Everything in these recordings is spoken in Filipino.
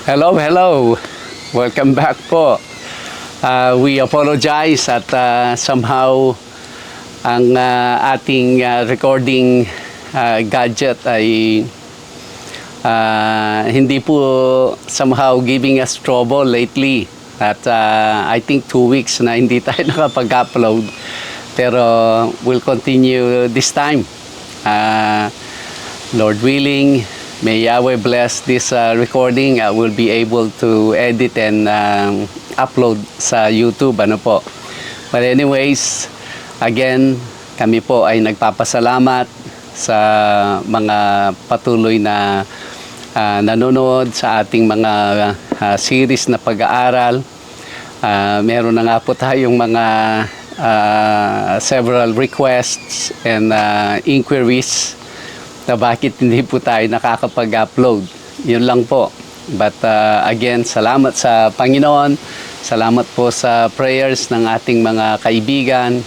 Hello, hello. Welcome back po. We apologize at somehow ang ating recording gadget ay hindi po somehow giving us trouble lately. At I think 2 weeks na hindi tayo nakapag-upload. Pero we'll continue this time. Lord willing, may Yahweh bless this recording. I will be able to edit and upload sa YouTube. Ano po. But anyways, again, kami po ay nagpapasalamat sa mga patuloy na nanonood sa ating mga series na pag-aaral. Meron na nga po tayong mga several requests and inquiries na bakit hindi po tayo nakakapag-upload. Yun lang po. But again, salamat sa Panginoon. Salamat po sa prayers ng ating mga kaibigan,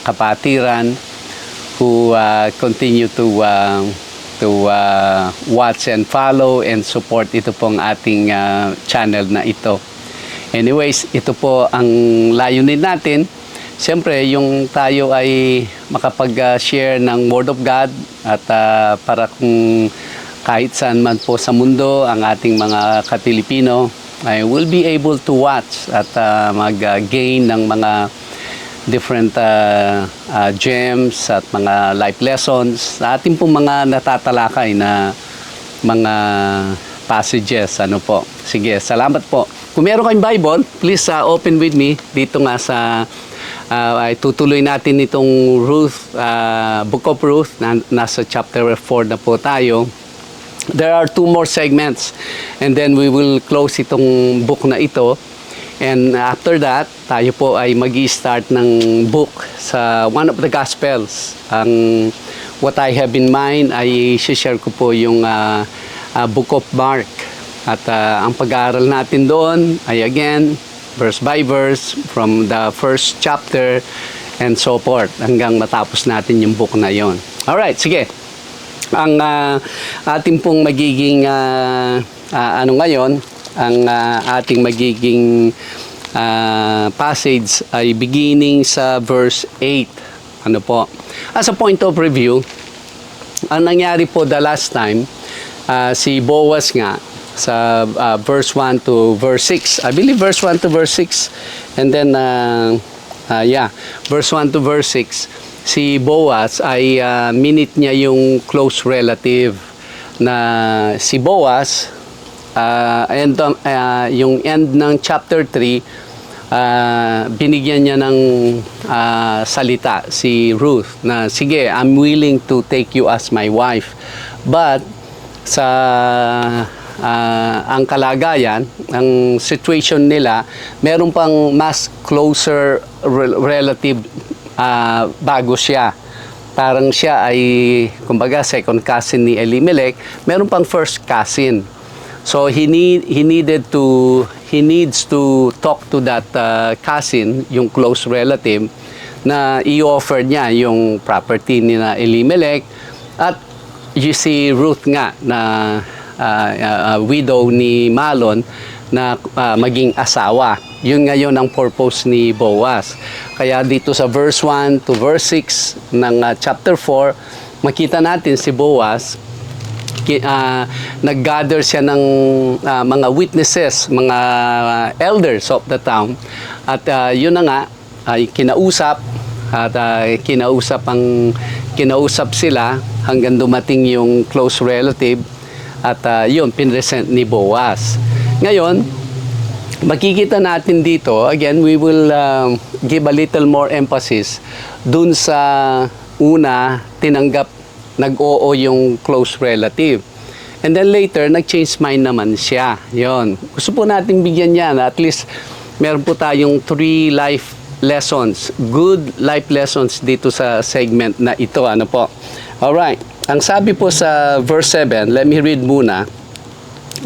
kapatiran, who continue to watch and follow and support ito pong ating channel na ito. Anyways, ito po ang layunin natin. Siyempre, yung tayo ay makapag-share ng Word of God at para kung kahit saan man po sa mundo ang ating mga ka-Pilipino ay will be able to watch at mag-gain ng mga different gems at mga life lessons sa ating pong mga natatalakay na mga passages. Ano po? Sige, salamat po. Kung meron kayong Bible, please open with me dito nga sa ay tutuloy natin itong Ruth, Book of Ruth, nasa chapter 4 na po tayo. There are 2 more segments and then we will close itong book na ito. And after that, tayo po ay mag-i-start ng book sa one of the Gospels. What I have in mind ay share ko po yung Book of Mark. At ang pag-aaral natin doon ay again, verse by verse, from the first chapter and so forth, hanggang matapos natin yung book na yon. Alright, sige. Ang ating pong magiging, ngayon, ang ating magiging passage ay beginning sa verse 8. Ano po? As a point of review, ang nangyari po the last time, si Boaz nga, sa verse 1 to verse 6. I believe verse 1 to verse 6. And then, verse 1 to verse 6. Si Boaz ay minute niya yung close relative na si Boaz. And yung end ng chapter 3, binigyan niya ng salita si Ruth na, sige, I'm willing to take you as my wife. But sa ang kalagayan, ang situation nila, meron pang mas closer relative bago siya. Parang siya ay, kumbaga, second cousin ni Elimelech, meron pang first cousin. So he needs to talk to that cousin, yung close relative, na i-offer niya yung property ni na Elimelech. At you see Ruth nga na widow ni Malon na maging asawa. Yun ngayon ang purpose ni Boaz. Kaya dito sa verse 1 to verse 6 ng chapter 4, makita natin si Boaz, nag-gather siya ng mga witnesses, mga elders of the town. At yun na nga, ay kinausap at kinausap sila hanggang dumating yung close relative. At yun, pinresent ni Boaz. Ngayon, makikita natin dito, again, we will give a little more emphasis dun sa una, nag-oo yung close relative. And then later, nag-change mind naman siya. Yun. Gusto po natin bigyan yan. At least, meron po tayong 3 life lessons, good life lessons dito sa segment na ito. Ano po? Alright. Ang sabi po sa verse 7, let me read muna.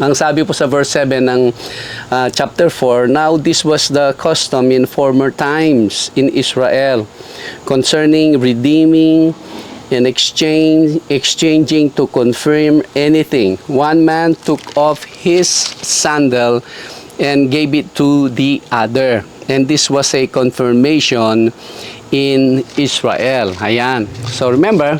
Ang sabi po sa verse 7 ng chapter 4, now this was the custom in former times in Israel concerning redeeming in exchanging to confirm anything. One man took off his sandal and gave it to the other. And this was a confirmation in Israel. Ayan. So remember,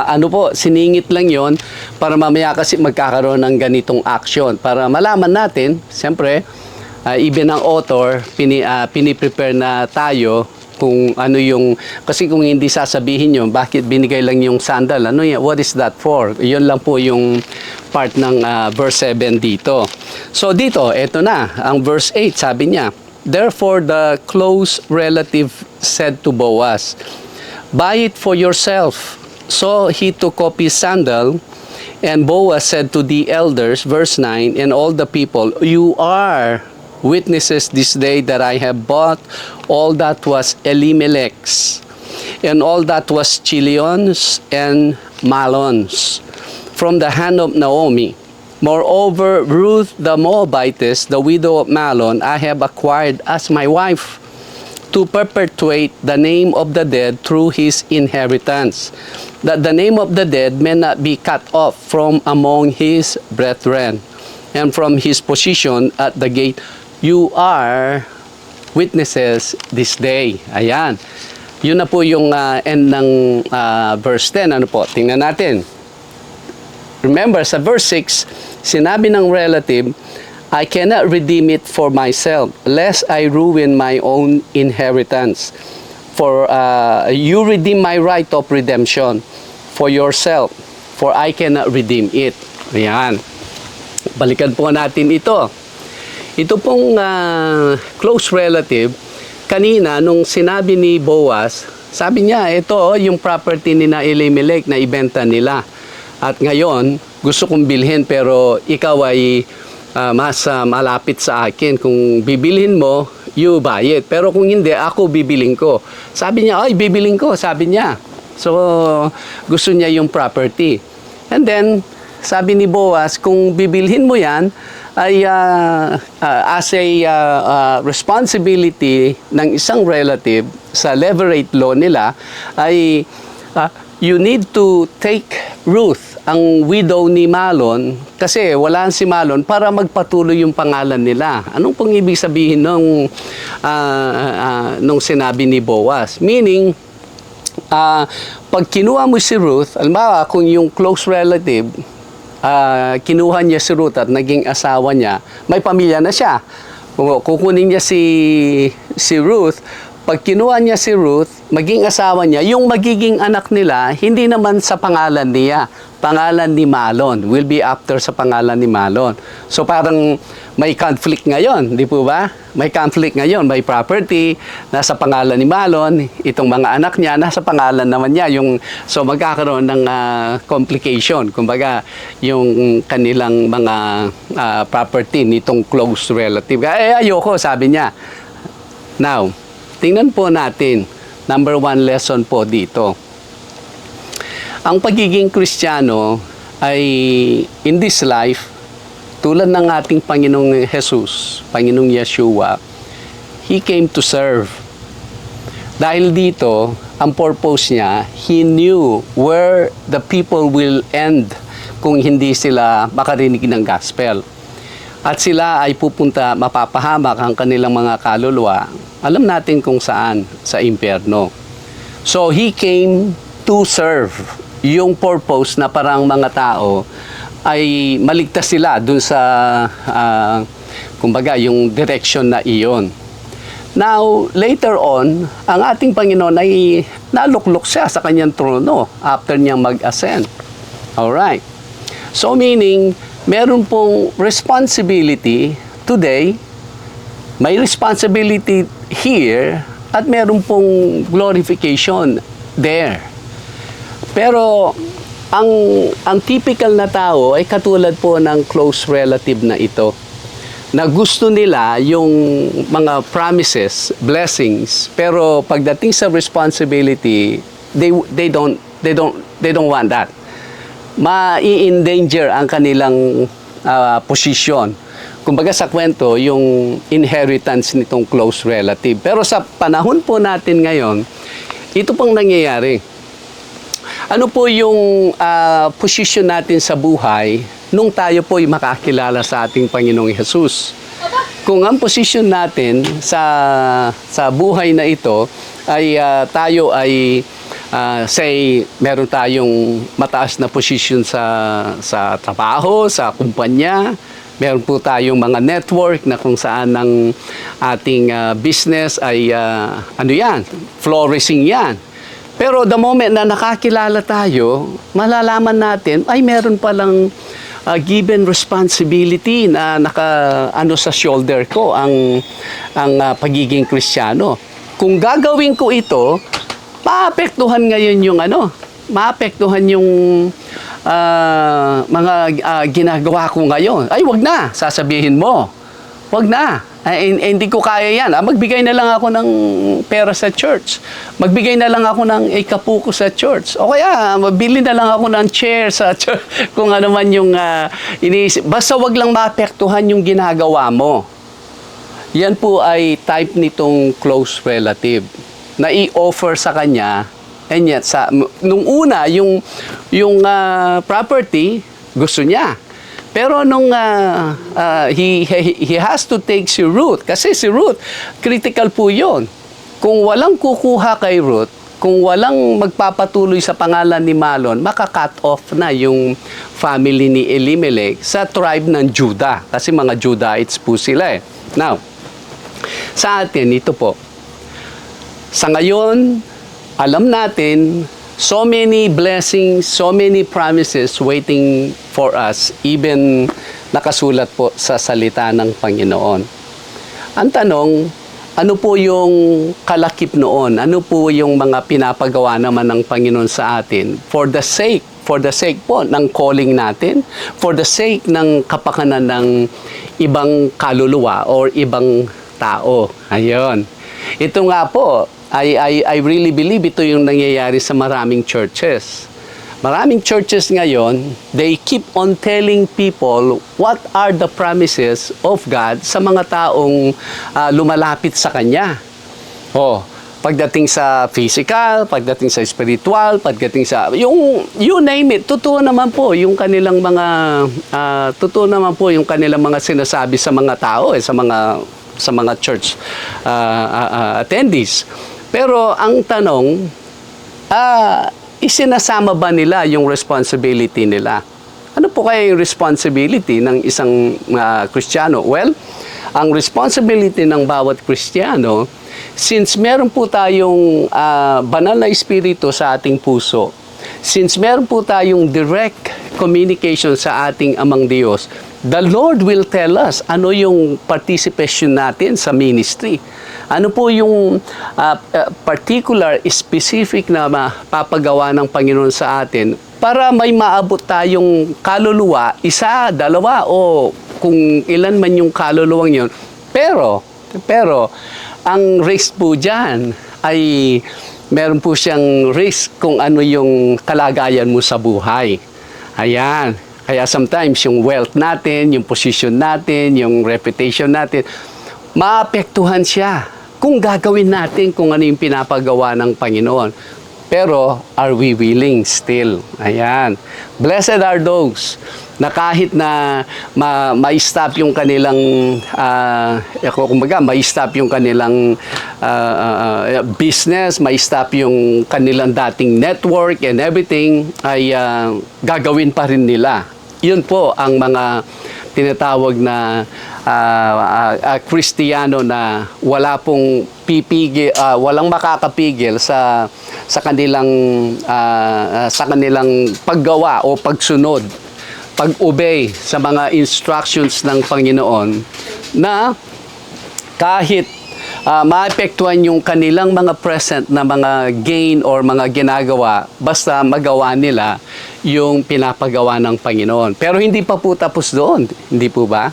ano po, siningit lang yon para mamaya kasi magkakaroon ng ganitong action. Para malaman natin, siyempre, even ang author, piniprepare na tayo kung ano yung, kasi kung hindi sasabihin yun, bakit binigay lang yung sandal? Ano yan? What is that for? Yun lang po yung part ng verse 7 dito. So dito, eto na, ang verse 8, sabi niya, therefore the close relative said to Boaz, buy it for yourself. So he took off his sandal, and Boaz said to the elders, verse 9, and all the people, you are witnesses this day that I have bought all that was Elimelech's, and all that was Chilion's and Malon's from the hand of Naomi. Moreover, Ruth the Moabitess, the widow of Malon, I have acquired as my wife, to perpetuate the name of the dead through his inheritance, that the name of the dead may not be cut off from among his brethren, and from his position at the gate. You are witnesses this day. Ayan. Yun na po yung end ng verse 10. Ano po? Tingnan natin. Remember, sa verse 6, sinabi ng relative, I cannot redeem it for myself, lest I ruin my own inheritance. For you redeem my right of redemption for yourself, for I cannot redeem it. Ayan. Balikan po natin ito. Ito pong close relative, kanina nung sinabi ni Boaz, sabi niya, ito yung property ni na Elimelech na ibenta nila. At ngayon, gusto kong bilhin pero ikaw ay mas malapit sa akin. Kung bibilhin mo, you buy it. Pero kung hindi, ako bibilin ko. Sabi niya, ay, bibilin ko, sabi niya. So, gusto niya yung property. And then, sabi ni Boaz, kung bibilhin mo yan, ay as a responsibility ng isang relative sa levirate law nila, ay you need to take Ruth, ang widow ni Malon, kasi wala si Malon, para magpatuloy yung pangalan nila. Anong pong ibig sabihin nung sinabi ni Boaz? Meaning, pag kinuha mo si Ruth, alimbawa, kung yung close relative, kinuha niya si Ruth at naging asawa niya, may pamilya na siya. Kung kukunin niya si Ruth, pag kinuha niya si Ruth, maging asawa niya, yung magiging anak nila, hindi naman sa pangalan niya, pangalan ni Malon, will be after sa pangalan ni Malon. So parang may conflict ngayon, di po ba? May conflict ngayon, may property, nasa pangalan ni Malon, itong mga anak niya, nasa pangalan naman niya. So magkakaroon ng complication, kumbaga yung kanilang mga property nitong close relative. Ayoko, sabi niya. Now, tingnan po natin, number 1 lesson po dito. Ang pagiging Kristiyano ay in this life, tulad ng ating Panginoong Jesus, Panginoong Yeshua, He came to serve. Dahil dito, ang purpose niya, He knew where the people will end kung hindi sila makarinig ng gospel. At sila ay pupunta, mapapahamak ang kanilang mga kaluluwa. Alam natin kung saan, sa impyerno. So, He came to serve. Yung purpose na parang mga tao ay maligtas sila dun sa, kumbaga, yung direction na iyon. Now, later on, ang ating Panginoon ay naluklok siya sa kanyang trono after niyang mag-ascend. Alright. So, meaning, meron pong responsibility today, may responsibility here, at meron pong glorification there. Pero ang typical na tao ay katulad po ng close relative na ito, na gusto nila yung mga promises, blessings, pero pagdating sa responsibility, they don't want that. Ma-i-endanger ang kanilang posisyon. Kumbaga sa kwento, yung inheritance nitong close relative. Pero sa panahon po natin ngayon, ito pang nangyayari. ano po yung posisyon natin sa buhay nung tayo po ay makakilala sa ating Panginoong Hesus. Kung ang posisyon natin sa buhay na ito ay tayo ay say meron tayong mataas na posisyon sa trabaho, sa kumpanya, meron po tayong mga network na kung saan ang ating business ay ano yan, flourishing yan. Pero the moment na nakakilala tayo, malalaman natin ay meron palang given responsibility na ano sa shoulder ko ang pagiging Kristiyano. Kung gagawin ko ito, maapektuhan ngayon yung maapektuhan yung mga ginagawa ko ngayon. Ay, wag na, sasabihin mo. Wag na. Hindi ko kaya yan. Magbigay na lang ako ng pera sa church. Magbigay na lang ako ng ikapuko sa church. O kaya, mabili na lang ako ng chair sa church. Kung ano man yung iniisip. Basta wag lang maapektuhan yung ginagawa mo. Yan po ay type nitong close relative na i-offer sa kanya. And yet, nung una, yung property, gusto niya. Pero nung he has to take si Ruth, kasi si Ruth, critical po yun. Kung walang kukuha kay Ruth, kung walang magpapatuloy sa pangalan ni Malon, maka-cut off na yung family ni Elimelech sa tribe ng Judah. Kasi mga Judahites po sila eh. Now, sa atin, ito po. Sa ngayon, alam natin, so many blessings, so many promises waiting for us, even nakasulat po sa salita ng Panginoon. Ang tanong, ano po yung kalakip noon? Ano po yung mga pinapagawa naman ng Panginoon sa atin? For the sake po ng calling natin, for the sake ng kapakanan ng ibang kaluluwa or ibang tao. Ayun. Ito nga po, I really believe ito yung nangyayari sa maraming churches. Maraming churches ngayon, they keep on telling people what are the promises of God sa mga taong lumalapit sa Kanya. Pagdating sa physical, pagdating sa spiritual, pagdating sa you name it, totoo naman po yung kanilang mga sinasabi sa mga tao sa mga church attendees. Pero ang tanong, isinasama ba nila yung responsibility nila? Ano po kaya yung responsibility ng isang Kristiyano? Well, ang responsibility ng bawat Kristiyano, since meron po tayong banal na espiritu sa ating puso, since meron po tayong direct communication sa ating Amang Diyos, the Lord will tell us ano yung participation natin sa ministry. Ano po yung particular, specific na mapapagawa ng Panginoon sa atin para may maabot tayong kaluluwa, isa, dalawa, o kung ilan man yung kaluluwang yun. Pero, ang risk po dyan ay meron po siyang risk kung ano yung kalagayan mo sa buhay. Ayan. Kaya sometimes yung wealth natin, yung position natin, yung reputation natin, maapektuhan siya kung gagawin natin kung ano yung pinapagawa ng Panginoon. Pero, are we willing still? Ayan. Blessed are those na kahit na ma-stop yung kanilang ma-stop yung kanilang business, ma-stop yung kanilang dating network and everything, ay gagawin pa rin nila. Yun po ang mga tinatawag na Kristiyano na wala pong walang makakapigil sa kanilang paggawa o pagsunod, pag-obey sa mga instructions ng Panginoon, na kahit maapektuhan yung kanilang mga present na mga gain or mga ginagawa, basta magawa nila yung pinapagawa ng Panginoon. Pero hindi pa po tapos doon, hindi po ba?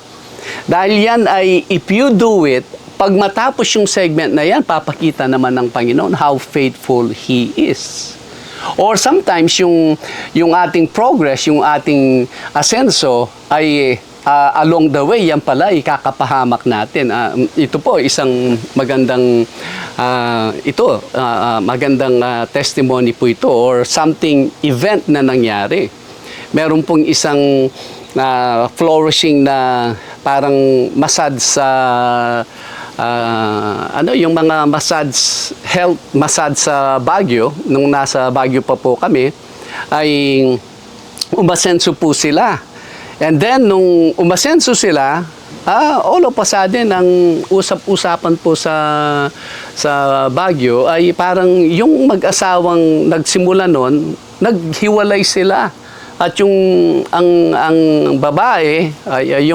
Dahil yan ay, if you do it, pag matapos yung segment na yan, papakita naman ng Panginoon how faithful He is. Or sometimes yung ating progress, yung ating asenso ay along the way, yan pala, ikakapahamak natin. Ito po, isang magandang, magandang testimony po ito or something, event na nangyari. Meron pong isang flourishing na parang massage sa, yung mga massage, health massage sa Baguio, nung nasa Baguio pa po kami, ay umasenso po sila. And then, nung umasenso sila, all of a sudden, ang usap-usapan po sa Baguio ay parang yung mag-asawang nagsimula nun, naghiwalay sila. At ang babae, ay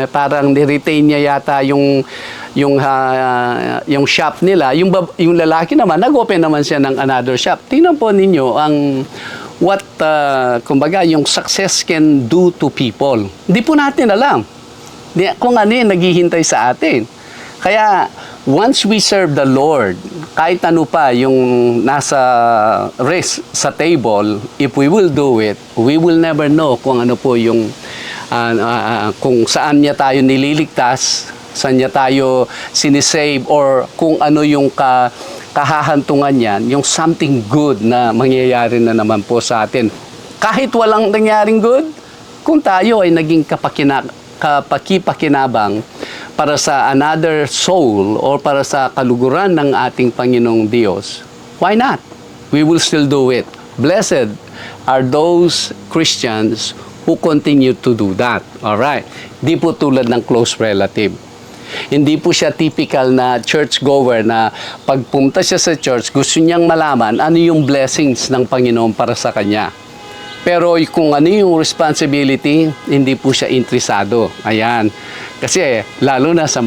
parang ni-retain niya yata yung shop nila. Yung lalaki naman, nag-open naman siya ng another shop. Tingnan po ninyo kumbaga, yung success can do to people. Hindi po natin alam kung ano yung naghihintay sa atin. Kaya, once we serve the Lord, kahit ano pa yung nasa risk sa table, if we will do it, we will never know kung ano po yung, kung saan niya tayo nililigtas, saan niya tayo sinisave, or kung ano yung kahahantungan niyan, yung something good na mangyayari na naman po sa atin. Kahit walang nangyaring good, kung tayo ay naging kapakipakinabang para sa another soul or para sa kaluguran ng ating Panginoong Diyos, why not? We will still do it. Blessed are those Christians who continue to do that. Alright? Di po tulad ng close relative. Hindi po siya typical na churchgoer na pag pumunta siya sa church, gusto niyang malaman ano yung blessings ng Panginoon para sa kanya. Pero kung ano yung responsibility, hindi po siya interesado. Ayan. Kasi lalo na sa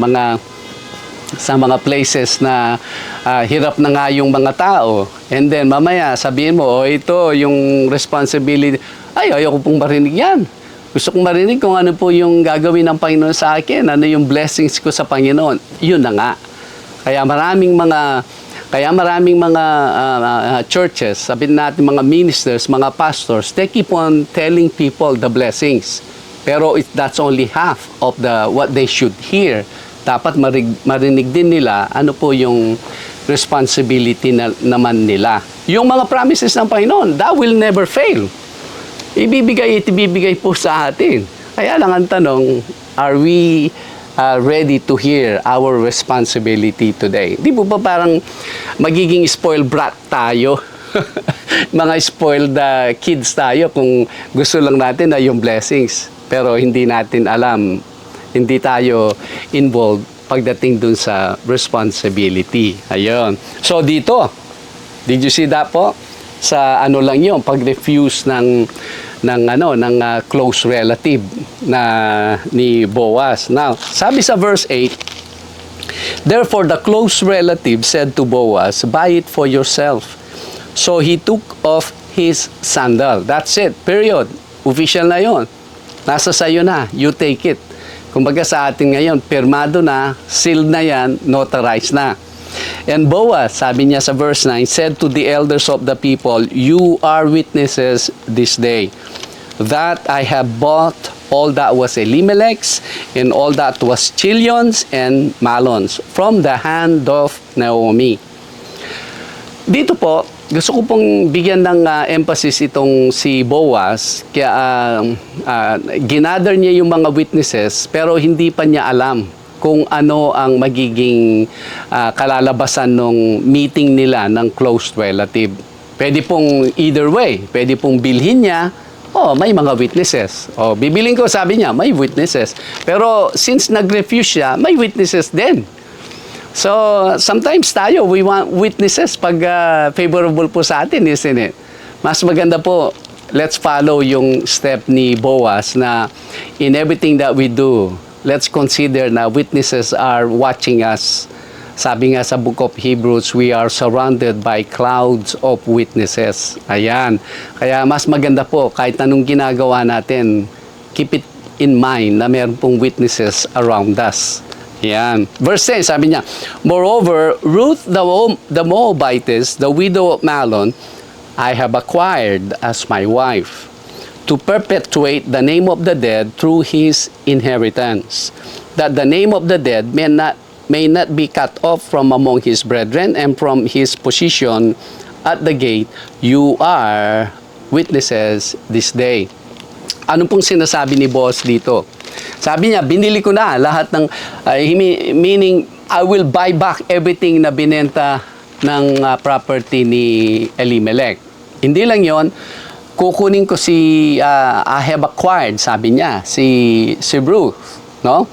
mga places na hirap na nga yung mga tao. And then mamaya sabihin mo, ito yung responsibility. Ayoko pong marinig yan. Gusto kong marinig kung ano po yung gagawin ng Panginoon sa akin, ano yung blessings ko sa Panginoon. Yun na nga. Kaya maraming mga churches, sabihin natin mga ministers, mga pastors, they keep on telling people the blessings. Pero that's only half of what they should hear. Dapat marinig din nila ano po yung responsibility naman nila. Yung mga promises ng Panginoon, that will never fail. Ibibigay po sa atin. Kaya lang ang tanong, are we ready to hear our responsibility today? Di po ba parang magiging spoiled brat tayo? Mga spoiled kids tayo kung gusto lang natin na yung blessings. Pero hindi natin alam, hindi tayo involved pagdating dun sa responsibility. Ayun. So dito, did you see that po? Sa ano lang yun, pag-refuse ng close relative ni Boaz. Now, sabi sa verse 8, therefore the close relative said to Boaz, buy it for yourself. So he took off his sandal. That's it. Period. Official na yon. Nasa sayo na. You take it. Kumbaga sa atin ngayon, pirmado na, sealed na yan, notarized na. And Boaz, sabi niya sa verse 9, said to the elders of the people, you are witnesses this day that I have bought all that was Elimelech's and all that was Chilion's and Malon's from the hand of Naomi. Dito po, gusto ko pong bigyan ng emphasis itong si Boaz. Kaya ginather niya yung mga witnesses pero hindi pa niya alam kung ano ang magiging kalalabasan ng meeting nila ng close relative. Pwede pong either way. Pwede pong bilhin niya, may mga witnesses. Bibiling ko, sabi niya, may witnesses. Pero since nag-refuse siya, may witnesses din. So, sometimes tayo, we want witnesses pag favorable po sa atin, isn't it? Mas maganda po, let's follow yung step ni Boaz na in everything that we do, let's consider na witnesses are watching us. Sabi nga sa book of Hebrews, we are surrounded by clouds of witnesses. Ayan. Kaya mas maganda po, kahit anong ginagawa natin, keep it in mind na meron pong witnesses around us. Ayan. Verse 10, sabi niya, moreover, Ruth the Moabitess, the widow of Mahlon, I have acquired as my wife. to perpetuate the name of the dead through his inheritance, that the name of the dead may not be cut off from among his brethren, and from his position at the gate, you are witnesses this day. Ano pong sinasabi ni Boaz dito? Sabi niya, binili ko na lahat ng, meaning, I will buy back everything na binenta ng property ni Elimelech. Hindi lang yon, kukunin ko I have acquired, sabi niya, si Ruth, no?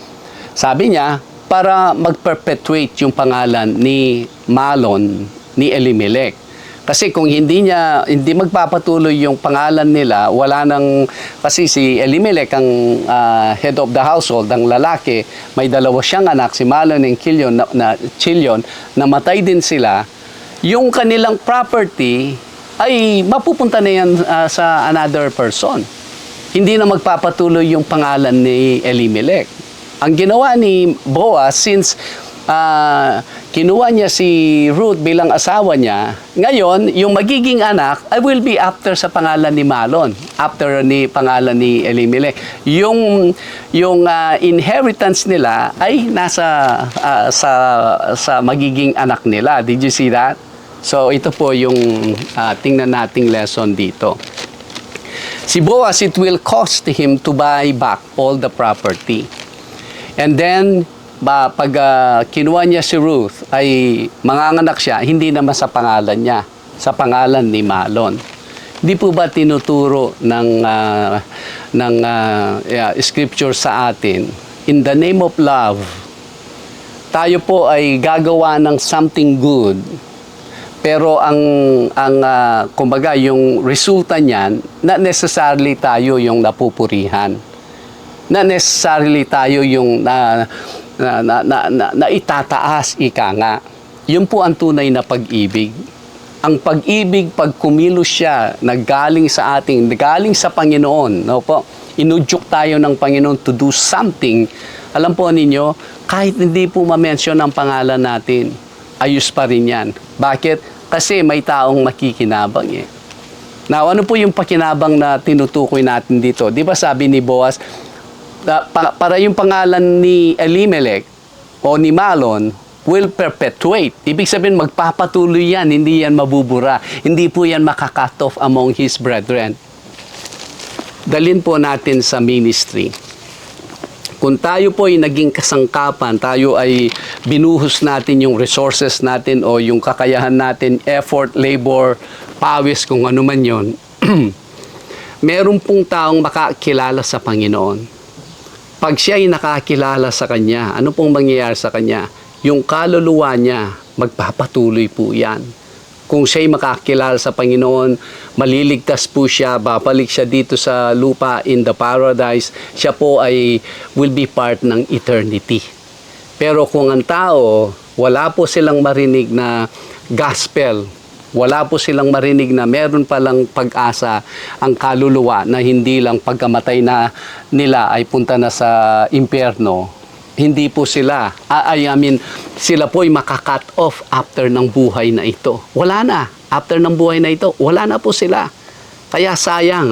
Sabi niya, para mag-perpetuate yung pangalan ni Malon, ni Elimelech. Kasi kung hindi magpapatuloy yung pangalan nila, wala nang, kasi si Elimelech ang head of the household, ang lalaki, may dalawa siyang anak, si Malon and Chilion, namatay din sila, yung kanilang property ay mapupunta na yan sa another person. Hindi na magpapatuloy yung pangalan ni Elimelech. Ang ginawa ni Boaz, since kinuha niya si Ruth bilang asawa niya, ngayon, yung magiging anak, I will be after sa pangalan ni Malon, after ni pangalan ni Elimelech. Yung inheritance nila ay nasa sa magiging anak nila. Did you see that? So, ito po yung tingnan nating lesson dito. Si Boaz, it will cost him to buy back all the property. And then, pag kinuha niya si Ruth, ay manganganak siya, hindi naman sa pangalan niya, sa pangalan ni Malon. Hindi po ba tinuturo ng scripture sa atin, in the name of love, tayo po ay gagawa ng something good, pero kumbaga, yung resulta niyan, not necessarily tayo yung napupurihan. Not necessarily tayo yung na itataas, ika nga. Yun po ang tunay na pag-ibig. Ang pag-ibig, pag kumilos siya, naggaling sa ating, naggaling sa Panginoon, no po, inudyok tayo ng Panginoon to do something. Alam po ninyo, kahit hindi po ma-mention ang pangalan natin, ayos pa rin yan. Bakit? Kasi may taong makikinabang eh. Now, ano po yung pakinabang na tinutukoy natin dito? Di ba sabi ni Boaz, para yung pangalan ni Elimelech o ni Malon will perpetuate. Ibig sabihin, magpapatuloy yan, hindi yan mabubura. Hindi po yan makakat off among his brethren. Dalhin po natin sa ministry. Kung tayo po ay naging kasangkapan, tayo ay binuhos natin yung resources natin o yung kakayahan natin, effort, labor, pawis, kung ano man yun, meron pong taong makakilala sa Panginoon. Pag siya ay nakakilala sa Kanya, ano pong mangyayari sa Kanya? Yung kaluluwa niya, magpapatuloy po yan. Kung siya ay makakilala sa Panginoon, maliligtas po siya, babalik siya dito sa lupa in the paradise, siya po ay will be part ng eternity. Pero kung ang tao, wala po silang marinig na gospel, wala po silang marinig na meron palang pag-asa ang kaluluwa na hindi lang pagkamatay na nila ay punta na sa impyerno, hindi po sila, sila po ay makakat off after ng buhay na ito. Wala na. After ng buhay na ito, wala na po sila. Kaya sayang,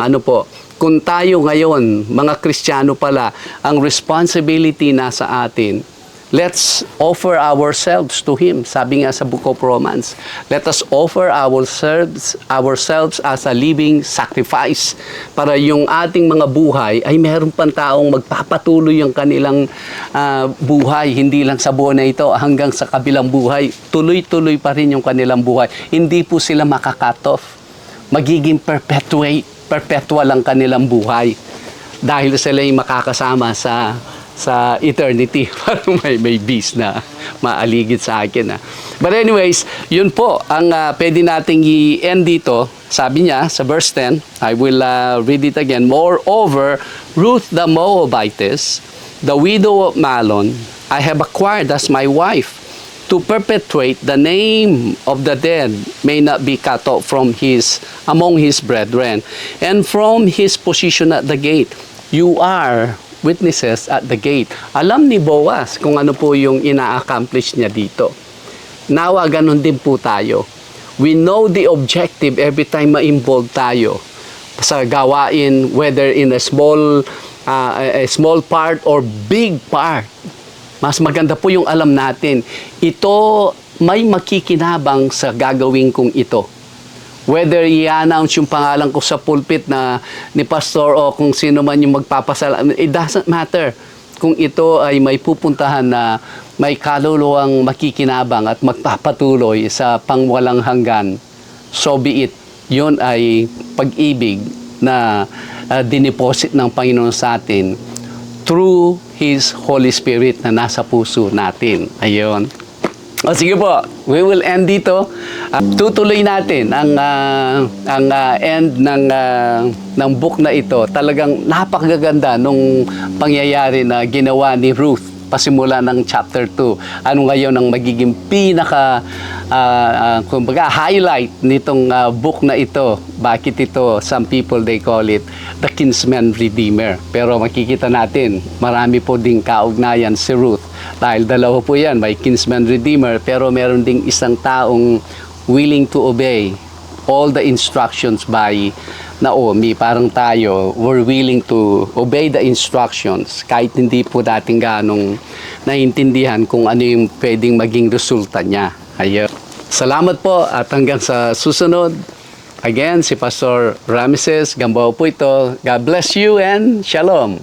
kung tayo ngayon, mga Kristiyano pala, ang responsibility nasa atin, let's offer ourselves to Him. Sabi nga sa Book of Romans, let us offer ourselves as a living sacrifice para yung ating mga buhay ay meron pang taong magpapatuloy ang kanilang buhay. Hindi lang sa buhay na ito, hanggang sa kabilang buhay. Tuloy-tuloy pa rin yung kanilang buhay. Hindi po sila makakat off. Magiging perpetual ang kanilang buhay. Dahil sila ay makakasama sa eternity. Parang may beast na maaligid sa akin. But anyways, yun po ang pwede nating i-end dito. Sabi niya sa verse 10, I will read it again. Moreover, Ruth the Moabitess, the widow of Malon, I have acquired as my wife, to perpetuate the name of the dead may not be cut off from among his brethren, and from his position at the gate. You are witnesses at the gate. Alam ni Boaz kung ano po yung ina-accomplish niya dito. Nawa, ganun din po tayo. We know the objective every time ma-involve tayo. sa gawain, whether in a small part or big part. Mas maganda po yung alam natin. Ito may makikinabang sa gagawin kong ito. Whether i-announce yung pangalan ko sa pulpit na ni pastor o kung sino man yung magpapasalamat, it doesn't matter. Kung ito ay may pupuntahan na may kaluluwang makikinabang at magpapatuloy sa pangwalang hanggan, so be it. Yun ay pag-ibig na dineposit ng Panginoon sa atin through His Holy Spirit na nasa puso natin. Ayun. O sige po, we will end dito. Tutuloy natin ang end ng book na ito. Talagang napakaganda nung pangyayari na ginawa ni Ruth pasimula ng chapter 2. Ano ngayon ang magiging kumbaga highlight nitong book na ito. Bakit ito, some people they call it the kinsman redeemer. Pero makikita natin, marami po ding kaugnayan si Ruth. Dahil dalawa po yan, may kinsman redeemer, pero meron ding isang taong willing to obey all the instructions by Naomi. Parang tayo, we're willing to obey the instructions kahit hindi po dating ganong naintindihan kung ano yung pwedeng maging resulta niya. Ayun. Salamat po at hanggang sa susunod. Again, si Pastor Rameses Gambao po ito. God bless you and Shalom.